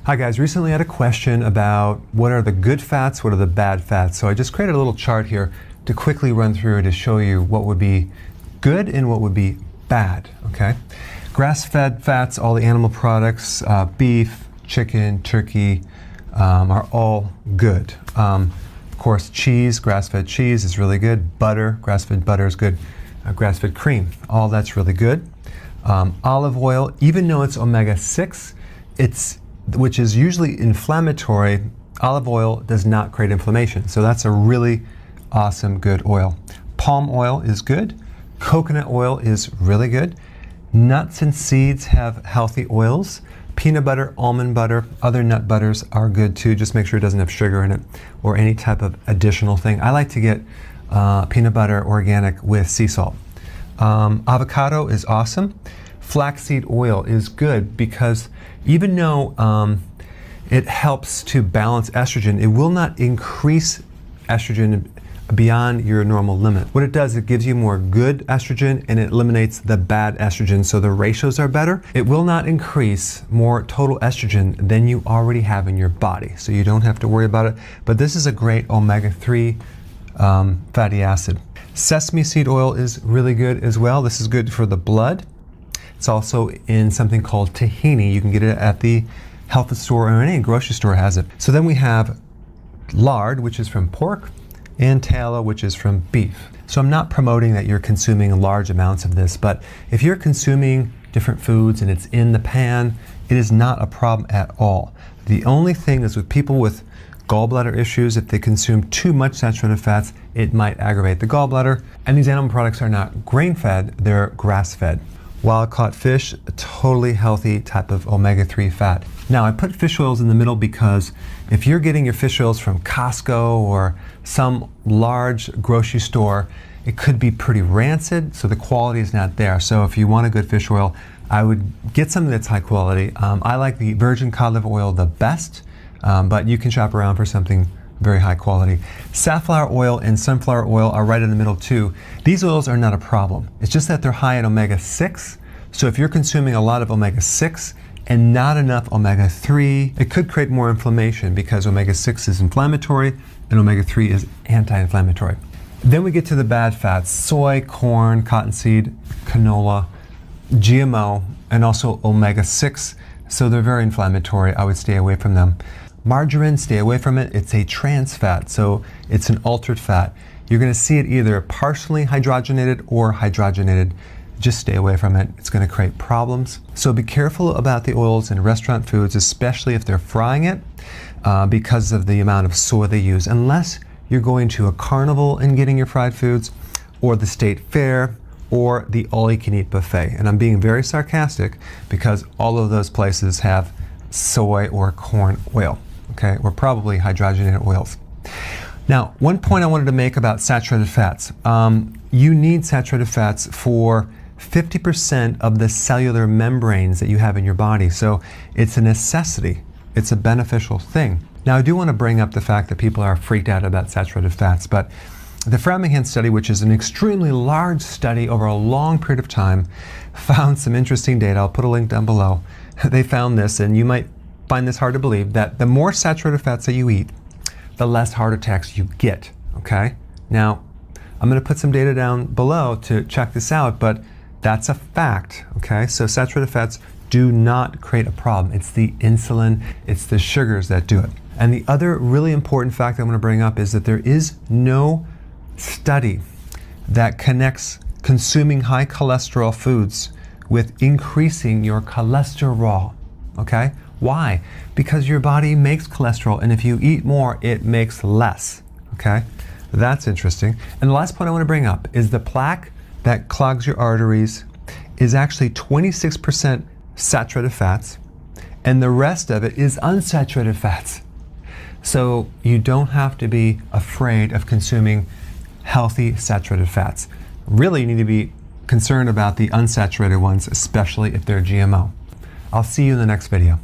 Hi guys, recently I had a question about what are the good fats, what are the bad fats. So I just created a little chart here to quickly run through to show you what would be good and what would be bad, okay? Grass-fed fats, all the animal products, beef, chicken, turkey, are all good. Of course, cheese, grass-fed cheese is really good. Butter, grass-fed butter is good. Grass-fed cream, all that's really good. Olive oil, even though it's omega-6, which is usually inflammatory, olive oil does not create inflammation. So that's a really awesome, good oil. Palm oil is good. Coconut oil is really good. Nuts and seeds have healthy oils. Peanut butter, almond butter, other nut butters are good too. Just make sure it doesn't have sugar in it or any type of additional thing. I like to get peanut butter organic with sea salt. Avocado is awesome. Flaxseed oil is good because even though it helps to balance estrogen, it will not increase estrogen beyond your normal limit. What it does, it gives you more good estrogen and it eliminates the bad estrogen, so the ratios are better. It will not increase more total estrogen than you already have in your body, so you don't have to worry about it. But this is a great omega-3 fatty acid. Sesame seed oil is really good as well. This is good for the blood. It's also in something called tahini. You can get it at the health store or any grocery store has it. So then we have lard, which is from pork, and tallow, which is from beef. So I'm not promoting that you're consuming large amounts of this, but if you're consuming different foods and it's in the pan, it is not a problem at all. The only thing is with people with gallbladder issues, if they consume too much saturated fats, it might aggravate the gallbladder. And these animal products are not grain-fed, they're grass-fed. Wild-caught fish, a totally healthy type of omega-3 fat. Now, I put fish oils in the middle because if you're getting your fish oils from Costco or some large grocery store, it could be pretty rancid, so the quality is not there. So if you want a good fish oil, I would get something that's high quality. I like the virgin cod liver oil the best, but you can shop around for something very high quality. Safflower oil and sunflower oil are right in the middle too. These oils are not a problem. It's just that they're high in omega-6. So if you're consuming a lot of omega-6 and not enough omega-3, it could create more inflammation because omega-6 is inflammatory and omega-3 is anti-inflammatory. Then we get to the bad fats: soy, corn, cottonseed, canola, GMO, and also omega-6. So they're very inflammatory. I would stay away from them. Margarine, stay away from it. It's a trans fat, so it's an altered fat. You're going to see it either partially hydrogenated or hydrogenated. Just stay away from it. It's going to create problems. So be careful about the oils in restaurant foods, especially if they're frying it, because of the amount of soy they use. Unless you're going to a carnival and getting your fried foods, or the state fair, or the all-you-can-eat buffet. And I'm being very sarcastic because all of those places have soy or corn oil, okay, or probably hydrogenated oils. Now, one point I wanted to make about saturated fats. You need saturated fats for 50% of the cellular membranes that you have in your body. So it's a necessity. It's a beneficial thing. Now, I do want to bring up the fact that people are freaked out about saturated fats, but the Framingham study, which is an extremely large study over a long period of time, found some interesting data. I'll put a link down below. They found this, and you might find this hard to believe, that the more saturated fats that you eat, the less heart attacks you get, okay? Now, I'm going to put some data down below to check this out, but that's a fact, okay? So saturated fats do not create a problem. It's the insulin, it's the sugars that do it. And the other really important fact I'm going to bring up is that there is no study that connects consuming high cholesterol foods with increasing your cholesterol, okay? Why? Because your body makes cholesterol, and if you eat more, it makes less, okay? That's interesting. And the last point I want to bring up is the plaque that clogs your arteries is actually 26% saturated fats, and the rest of it is unsaturated fats. So you don't have to be afraid of consuming healthy saturated fats. Really, you need to be concerned about the unsaturated ones, especially if they're GMO. I'll see you in the next video.